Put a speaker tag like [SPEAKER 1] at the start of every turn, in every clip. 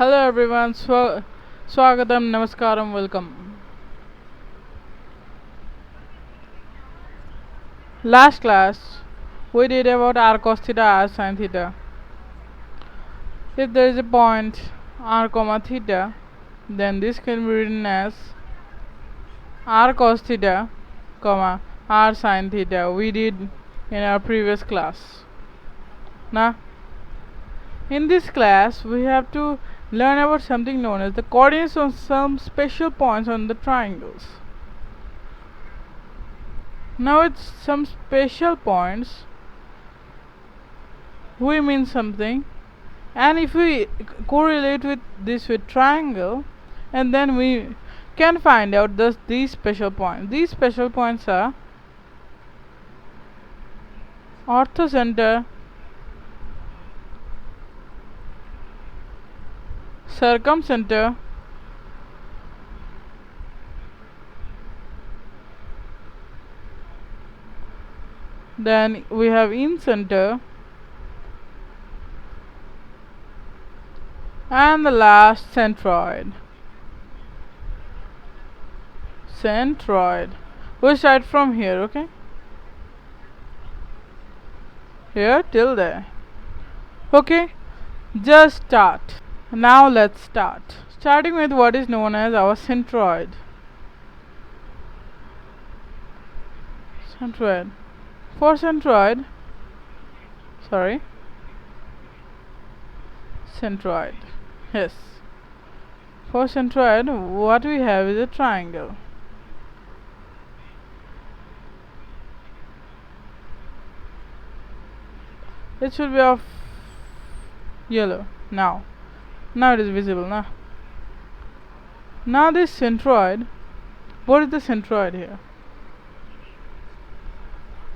[SPEAKER 1] Hello everyone, Swagatam, Namaskaram, welcome. Last class we did about r cos theta, r sin theta. If there is a point r comma theta, then this can be written as r cos theta, comma r sin theta. We did in our previous class. Now, in this class, we have to learn about something known as the coordinates on some special points on the triangles. Now it's some special points, we mean something, and if we correlate with this with triangle, and then we can find out these special points. These special points are orthocenter, circumcenter, then we have incenter, and the last centroid. We'll start from here, okay? Here till there. Okay, just start. Now let's start. Starting with what is known as our centroid. For centroid, yes. For centroid, what we have is a triangle. It should be of yellow now. Now it is visible now. Now this centroid, what is the centroid here?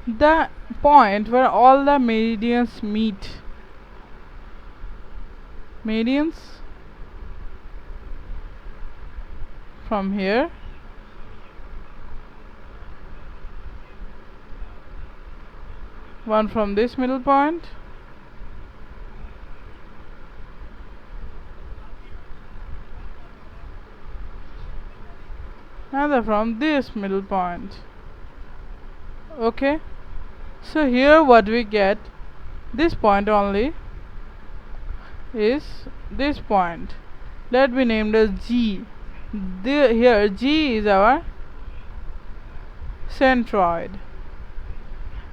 [SPEAKER 1] The point where all the meridians meet. Meridians from here one from this middle point, another from this middle point. Okay, so here what we get, this point only is this point. Let be named as G. Here G is our centroid.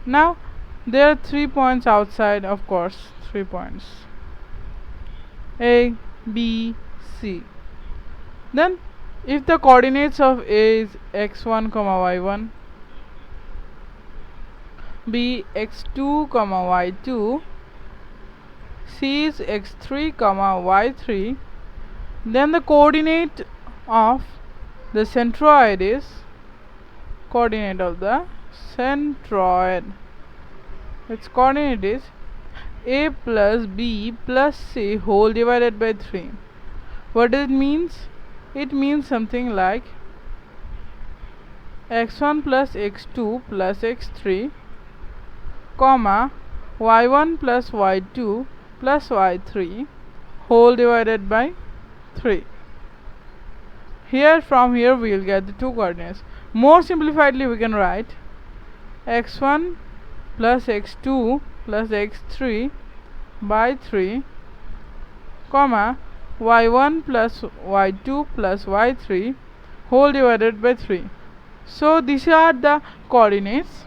[SPEAKER 1] Now there are 3 points outside, of course, 3 points A, B, C. Then if the coordinates of A is x1, y1, B x2, y2, C is x3, y3, then the coordinate of the centroid is its coordinate is A plus B plus C whole divided by 3. What does it means? It means something like x1 plus x2 plus x3, comma y1 plus y2 plus y3 whole divided by 3. From here we will get the two coordinates. More simplifiedly we can write x1 plus x2 plus x3 by 3, comma y1 plus y2 plus y3 whole divided by 3. So these are the coordinates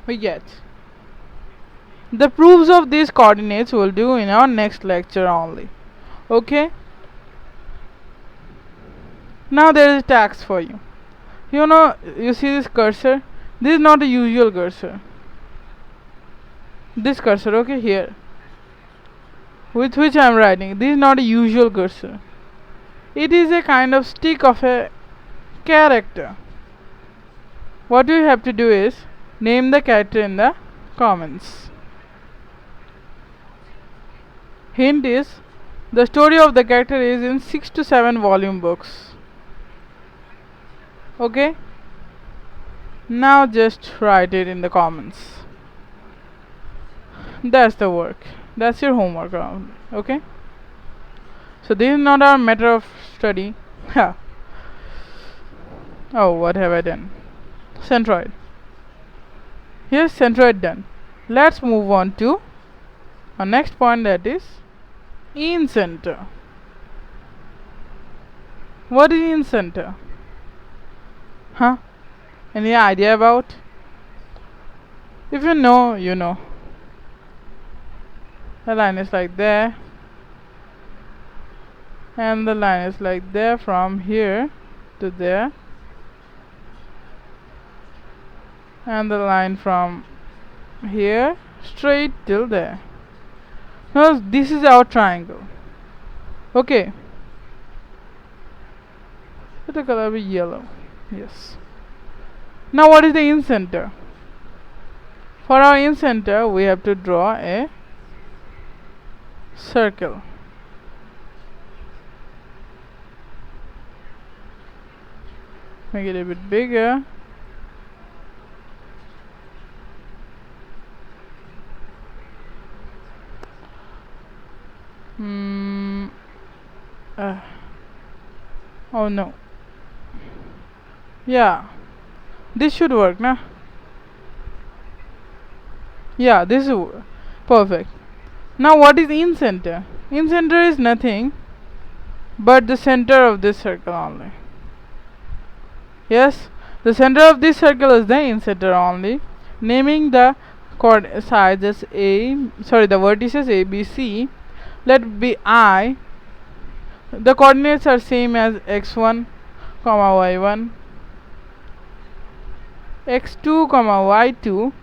[SPEAKER 1] we get. The proofs of these coordinates we'll do in our next lecture only. Okay, now there is a task for you. You see this cursor? This is not a usual cursor. This cursor, okay, here, with which I am writing, this is not a usual cursor. It is a kind of stick of a character. What you have to do is name the character in the comments. Hint is, the story of the character is in 6 to 7 volume books. Okay, now just write it in the comments. That's the work. That's your homework around. Okay, So this is not our matter of study. Ha. Oh, what have I done? Centroid. Here's centroid done. Let's move on to our next point, that is incenter. What is incenter? Huh? Any idea about? If you know, you know. The line is like there, and the line is like there from here to there, and the line from here straight till there. Now this is our triangle. Okay. Let the color be yellow. Yes. Now what is the incenter? For our incenter, we have to draw a circle. Make it a bit bigger. Oh no. Yeah. This should work, nah? Yeah, this is perfect. Now what is incenter? Incenter is nothing but the center of this circle only. Yes, the center of this circle is the incenter only. Naming the sides as the vertices A, B, C. Let be I. The coordinates are same as x1, y1, x2, y2,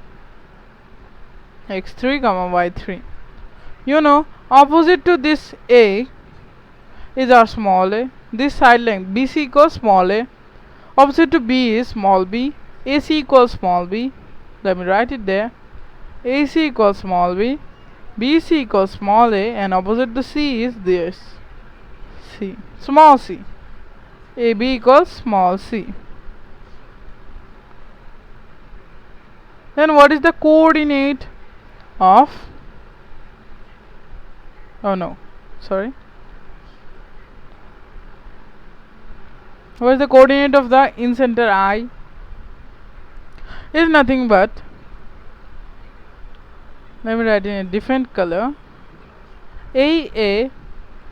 [SPEAKER 1] x3, y3. You know, opposite to this A is our small a. This side length BC equals small a. Opposite to B is small b. AC equals small b. Let me write it there. AC equals small b. BC equals small a, and opposite to C is this C, small c. AB equals small c. Then what is the coordinate of, oh no, sorry. What is the coordinate of the incenter I? Is nothing but, let me write in a different color, AA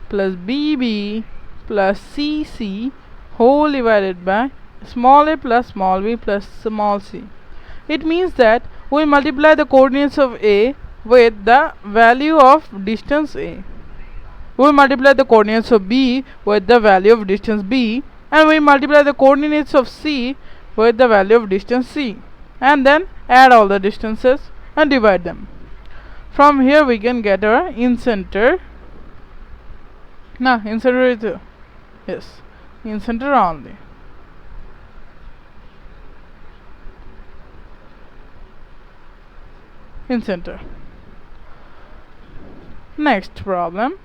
[SPEAKER 1] plus BB plus CC whole divided by small a plus small b plus small c. It means that we multiply the coordinates of A with the value of distance A. We multiply the coordinates of B with the value of distance B, and we multiply the coordinates of C with the value of distance C, and then add all the distances and divide them. From here we can get our incenter. Incenter is yes, incenter only. Incenter. Next problem.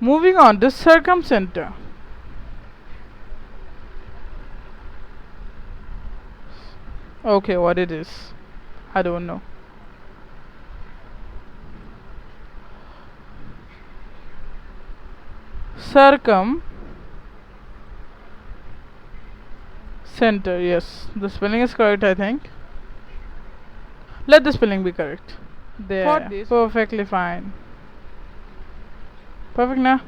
[SPEAKER 1] Moving on to circumcenter. Okay, what it is? I don't know. Circumcenter, yes. The spelling is correct, I think. Let the spelling be correct. There. For this, perfectly fine. Perfect now.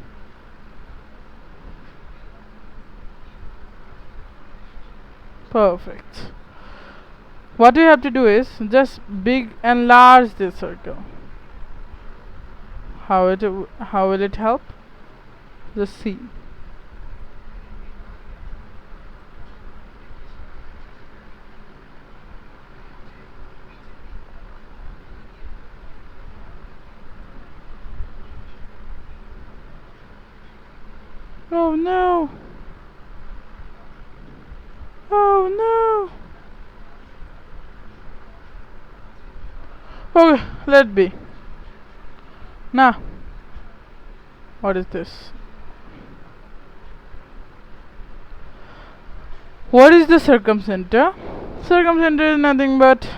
[SPEAKER 1] Perfect. What we have to do is just enlarge this circle. How will it help? Just see. Oh no! Oh no! Okay, let be. Now, what is this? What is the circumcenter? Circumcenter is nothing but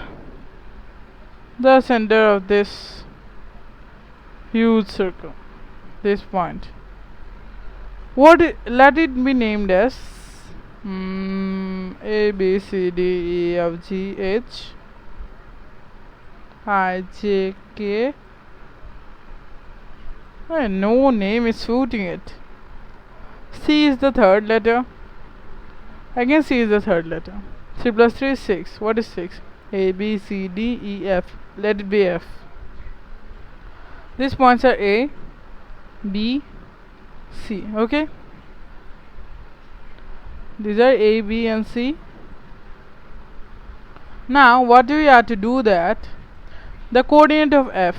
[SPEAKER 1] the center of this huge circle, this point. Let it be named as A B C D E F G H I J K. No name is suiting it. C is the third letter. Again C is the third letter. 3 plus 3 is 6. What is 6? A B C D E F. Let it be F. These points are A, B, C. Okay. These are A, B and C. Now what do we have to do that? The coordinate of F.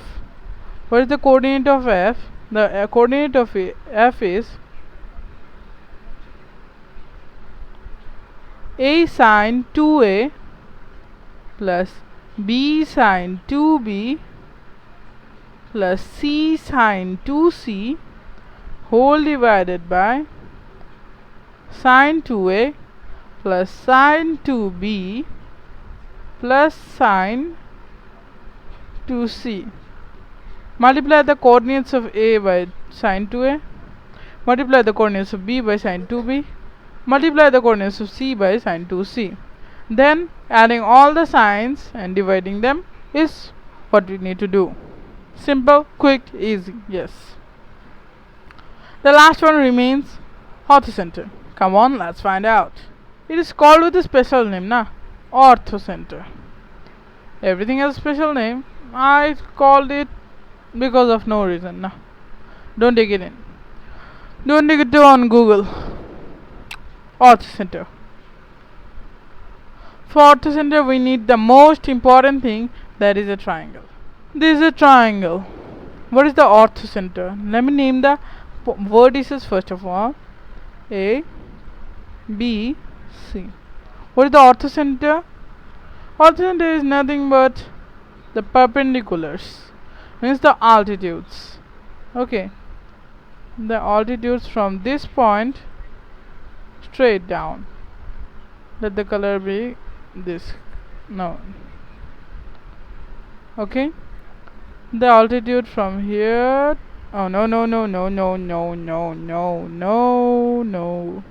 [SPEAKER 1] What is the coordinate of F? The coordinate of F is A sine 2A plus B sine 2B plus C sine 2C whole divided by sine 2A plus sine 2B plus sine 2C. Multiply the coordinates of A by sine 2A. Multiply the coordinates of B by sine 2B. Multiply the coordinates of C by sine 2C. Then adding all the signs and dividing them is what we need to do. Simple, quick, easy. Yes. The last one remains orthocenter. Come on, let's find out. It is called with a special name, na? Orthocenter. Everything has a special name. I called it because of no reason, na? Don't take it in. Don't take it on Google. Orthocenter. For orthocenter, we need the most important thing, that is a triangle. This is a triangle. What is the orthocenter? Let me name the vertices first of all. A, B, C. What is the orthocenter? Orthocenter is nothing but the perpendiculars, means the altitudes. Okay, the altitudes from this point straight down. Let the color be this. No. Okay, the altitude from here. Oh no no no no no no no no no no.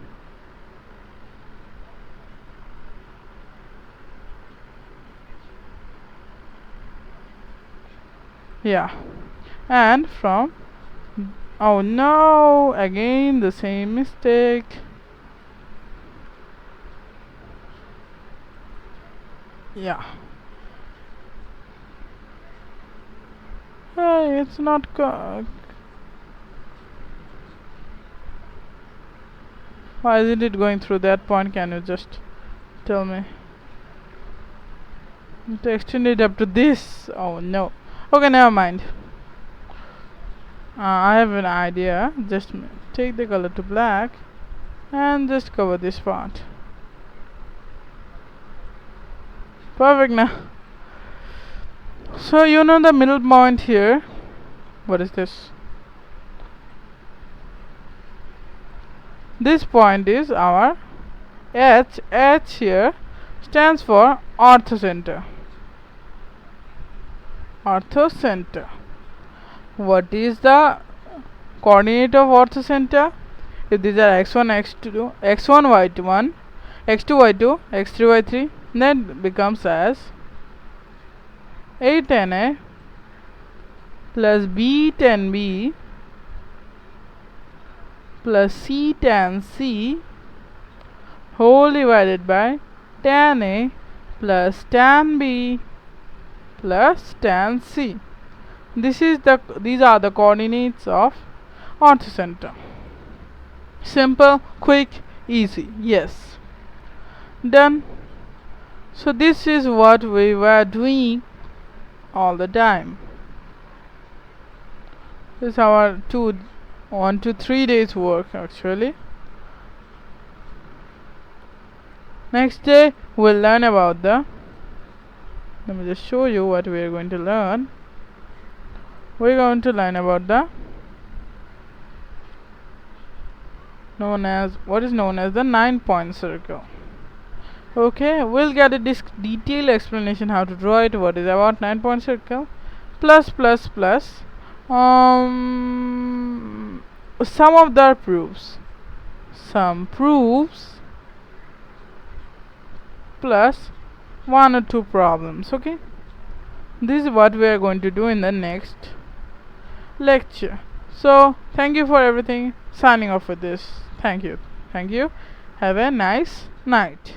[SPEAKER 1] Yeah, and from, oh no, again the same mistake. Yeah. Hey, it's not why isn't it going through that point? Can you just tell me? To extend it up to this. Oh no. Okay, never mind. I have an idea. Just take the color to black and just cover this part. Perfect now. So you know the middle point here. What is this? This point is our H. H here stands for orthocenter. Orthocenter. What is the coordinate of orthocenter? If these are x1, x2, x1, y1, x2, y2, x3, y3, then becomes as A tan A plus B tan B plus C tan C whole divided by tan A plus tan B plus tan C. These are the coordinates of orthocenter. Simple, quick, easy. Yes. Done. So this is what we were doing all the time. This is our 1 to 3 days work actually. Next day we'll learn about the, let me just show you what we are going to learn. We're going to learn about the what is known as the 9-point circle. Okay, we'll get a detailed explanation how to draw it, what is about 9-point circle, plus some of the proofs. some proofs plus 1 or 2 problems. Okay, this is what we are going to do in the next lecture. So thank you for everything. Signing off with this. Thank you. Have a nice night.